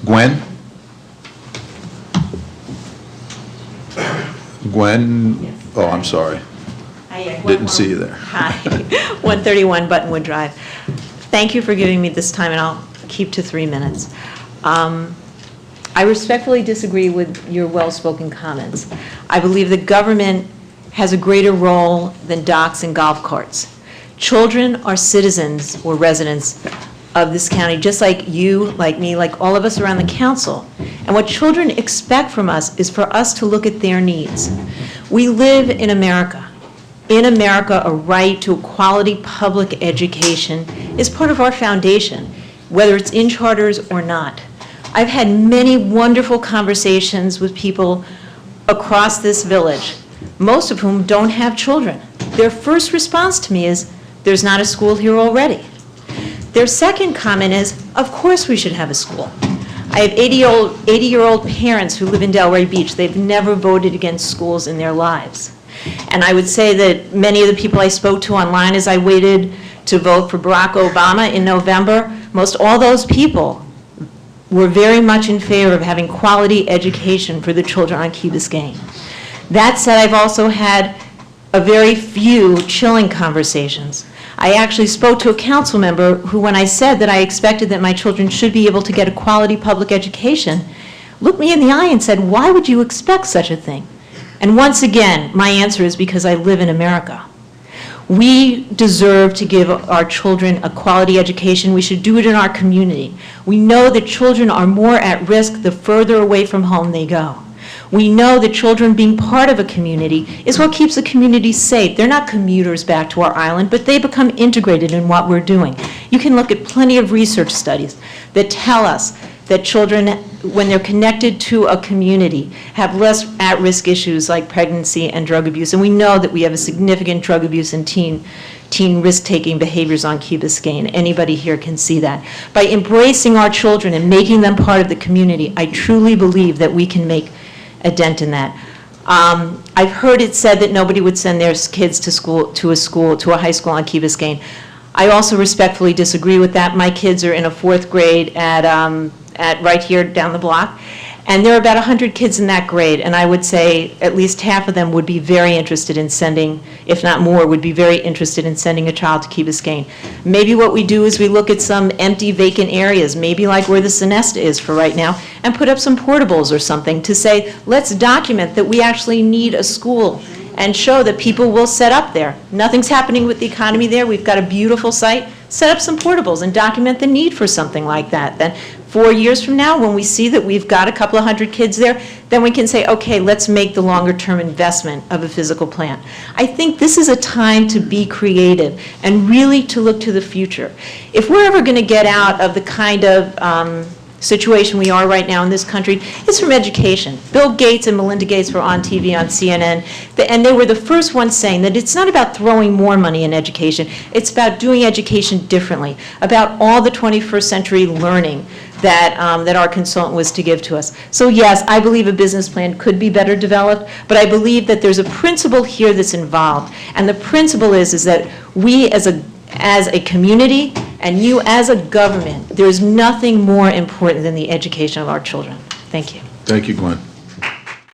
Gwen? Gwen, oh, I'm sorry. Hi, Didn't see you there. Hi, 131 Buttonwood Drive. Thank you for giving me this time, and I'll keep to 3 minutes. I respectfully disagree with your well-spoken comments. I believe the government has a greater role than docks and golf carts. Children are citizens or residents of this county, just like you, like me, like all of us around the council. And what children expect from us is for us to look at their needs. We live in America. In America, a right to a quality public education is part of our foundation, whether it's in charters or not. I've had many wonderful conversations with people across this village, most of whom don't have children. Their first response to me is, there's not a school here already. Their second comment is, of course we should have a school. I have 80-year-old parents who live in Delray Beach. They've never voted against schools in their lives. And I would say that many of the people I spoke to online as I waited to vote for Barack Obama in November, most all those people were very much in favor of having quality education for the children on Key Biscayne. That said, I've also had a very few chilling conversations. I actually spoke to a council member who, when I said that I expected that my children should be able to get a quality public education, looked me in the eye and said, why would you expect such a thing? And once again, my answer is because I live in America. We deserve to give our children a quality education. We should do it in our community. We know that children are more at risk the further away from home they go. We know that children being part of a community is what keeps the community safe. They're not commuters back to our island, but they become integrated in what we're doing. You can look at plenty of research studies that tell us that children, when they're connected to a community, have less at-risk issues like pregnancy and drug abuse. And we know that we have a significant drug abuse and teen risk-taking behaviors on Key Biscayne. Anybody here can see that. By embracing our children and making them part of the community, I truly believe that we can make a dent in that. I've heard it said that nobody would send their kids to a high school on Key Biscayne. I also respectfully disagree with that. My kids are in a 4th grade at right here down the block, and there are about 100 kids in that grade, and I would say at least half of them would be very interested in sending, if not more, would be very interested in sending a child to Key Biscayne. Maybe what we do is we look at some empty vacant areas, maybe like where the Sonesta is for right now, and put up some portables or something to say, let's document that we actually need a school and show that people will set up there. Nothing's happening with the economy there. We've got a beautiful site. Set up some portables and document the need for something like that. Then 4 years from now, when we see that we've got a couple of hundred kids there, then we can say, okay, let's make the longer term investment of a physical plant. I think this is a time to be creative and really to look to the future. If we're ever going to get out of the kind of situation we are right now in this country, it's from education. Bill Gates and Melinda Gates were on TV on CNN, and they were the first ones saying that it's not about throwing more money in education, it's about doing education differently, about all the 21st century learning that, that our consultant was to give to us. So yes, I believe a business plan could be better developed, but I believe that there's a principle here that's involved, and the principle is that we as a community and you as a government, there's nothing more important than the education of our children. Thank you. Thank you, Gwen.